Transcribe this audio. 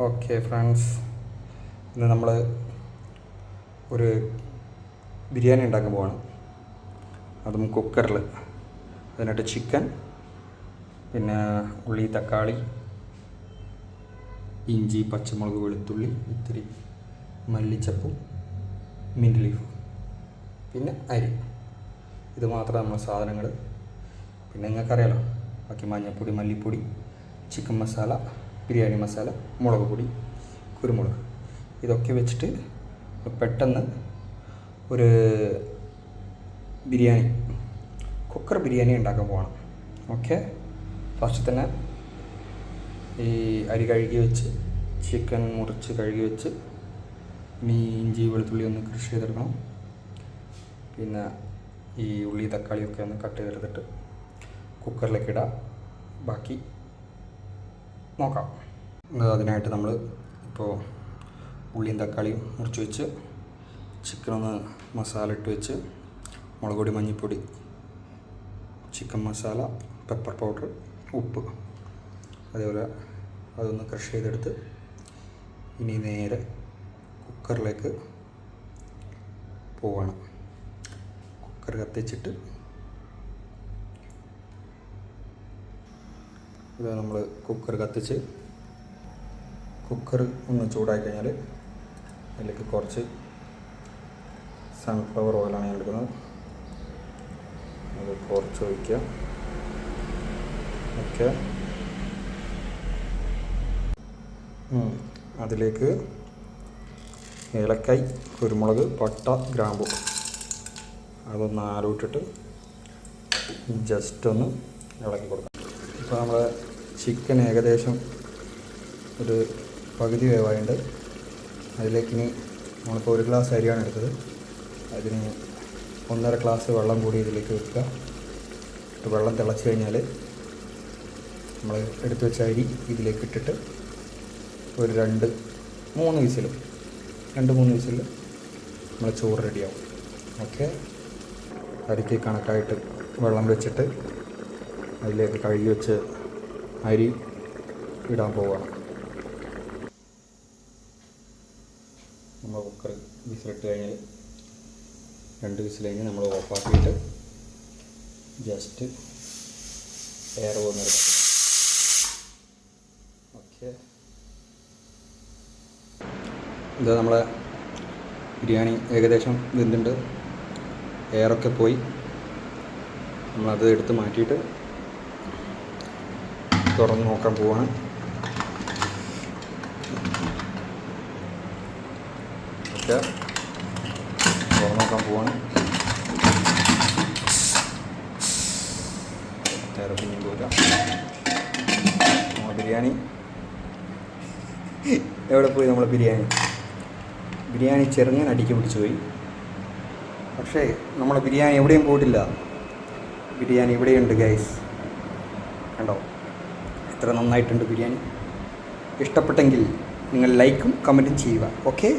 Okay friends, ഇന്ന് നമ്മൾ ഒരു ബിരിയാണി ഉണ്ടാക്കാൻ പോവാണ്. അതും കുക്കറിൽ. അതിനായിട്ട് ചിക്കൻ, പിന്നെ ഉള്ളി, തക്കാളി, ഇഞ്ചി, പച്ചമുളക്, വെളുത്തുള്ളി, ഇത്തിരി മല്ലിച്ചപ്പും മിൻറ്റ് ലീഫും, പിന്നെ അരി. ഇത് മാത്രമേ നമ്മുടെ സാധനങ്ങൾ. പിന്നെ നിങ്ങൾക്കറിയാലോ, ബാക്കി മഞ്ഞൾപ്പൊടി, മല്ലിപ്പൊടി, ചിക്കൻ മസാല, ബിരിയാണി മസാല, മുളക് പൊടി, കുരുമുളക്. ഇതൊക്കെ വെച്ചിട്ട് പെട്ടെന്ന് ഒരു ബിരിയാണി, കുക്കർ ബിരിയാണി ഉണ്ടാക്കാൻ പോകണം. ഓക്കെ, ഫസ്റ്റ് തന്നെ ഈ അരി കഴുകി വെച്ച്, ചിക്കൻ മുറിച്ച് കഴുകി വെച്ച്, ഇഞ്ചി വെളുത്തുള്ളി ഒന്ന് കൃഷി ചെയ്തെടുക്കണം. പിന്നെ ഈ ഉള്ളി തക്കാളിയൊക്കെ ഒന്ന് കട്ട് ചെയ്തെടുത്തിട്ട് കുക്കറിലേക്ക് ഇടാം. ബാക്കി നോക്കാം. അതിനായിട്ട് നമ്മൾ ഇപ്പോൾ ഉള്ളിയും തക്കാളിയും മുറിച്ച് വെച്ച്, ചിക്കനൊന്ന് മസാല ഇട്ട് വെച്ച്, മുളക് പൊടി, മഞ്ഞൾപ്പൊടി, ചിക്കൻ മസാല, പെപ്പർ പൗഡർ, ഉപ്പ്, അതേപോലെ അതൊന്ന് ക്രഷ് ചെയ്തെടുത്ത് ഇനി നേരെ കുക്കറിലേക്ക് പോവാണ്. കുക്കർ കത്തിച്ചിട്ട് ഇത് നമ്മൾ കുക്കർ കത്തിച്ച്, കുക്കർ ഒന്ന് ചൂടായി കഴിഞ്ഞാൽ അതിലേക്ക് കുറച്ച് സൺഫ്ലവർ ഓയിലാണ് ഞാൻ എടുക്കുന്നത്. അത് കുറച്ച് ഒഴിക്കുക. ഓക്കെ, അതിലേക്ക് ഏലക്കായ്, കുരുമുളക്, പട്ട, ഗ്രാമ്പു അതൊന്ന് ആലോട്ടിട്ട് ജസ്റ്റ് ഒന്ന് ഇളക്കി കൊടുക്കാം. ഇപ്പോൾ നമ്മൾ ചിക്കൻ ഏകദേശം ഒരു പകുതി വേവായുണ്ട്. അതിലേക്കിനി നമ്മളിപ്പോൾ 1 ഗ്ലാസ് അരിയാണ് എടുത്തത്. അതിന് 1.5 ഗ്ലാസ് വെള്ളം കൂടി ഇതിലേക്ക് വെക്കുക. വെള്ളം തിളച്ച് കഴിഞ്ഞാൽ നമ്മൾ എടുത്തു വെച്ച അരി ഇതിലേക്ക് ഇട്ടിട്ട് ഒരു 2-3 വിസിൽ നമ്മൾ ചോറ് റെഡിയാവും. ഓക്കെ, അരിക്ക് കണക്കായിട്ട് വെള്ളം വെച്ചിട്ട് അതിലേക്ക് കഴുകി വെച്ച് അരി ഇടാൻ പോവുകയാണ്. നമ്മൾ കുക്കർ വിസിലിട്ട് കഴിഞ്ഞാൽ 2 വിസിൽ കഴിഞ്ഞ് നമ്മൾ ഓഫാക്കിയിട്ട് ജസ്റ്റ് എയർ പോകുന്നെടുക്കാം. ഓക്കെ, ഇത് നമ്മളെ ബിരിയാണി ഏകദേശം വെന്തുണ്ട്. എയറൊക്കെ പോയി. നമ്മളത് എടുത്ത് മാറ്റിയിട്ട് തുറന്ന് നോക്കാൻ പോവാണ്. ഓക്കെ, തുറന്ന് നോക്കാൻ പോവാണ്. പിന്നെയും പോരാ, ബിരിയാണി എവിടെ പോയി? നമ്മളെ ബിരിയാണി ചെറുങ്ങനെ അടിക്ക് പിടിച്ചു പോയി. പക്ഷേ നമ്മളെ ബിരിയാണി എവിടെയും പോയിട്ടില്ല. ബിരിയാണി ഇവിടെയുണ്ട് ഗൈസ്, കണ്ടോ എത്ര നന്നായിട്ടുണ്ട് ബിരിയാണി. ഇഷ്ടപ്പെട്ടെങ്കിൽ നിങ്ങൾ ലൈക്കും കമൻറ്റും ചെയ്യുക. ഓക്കെ.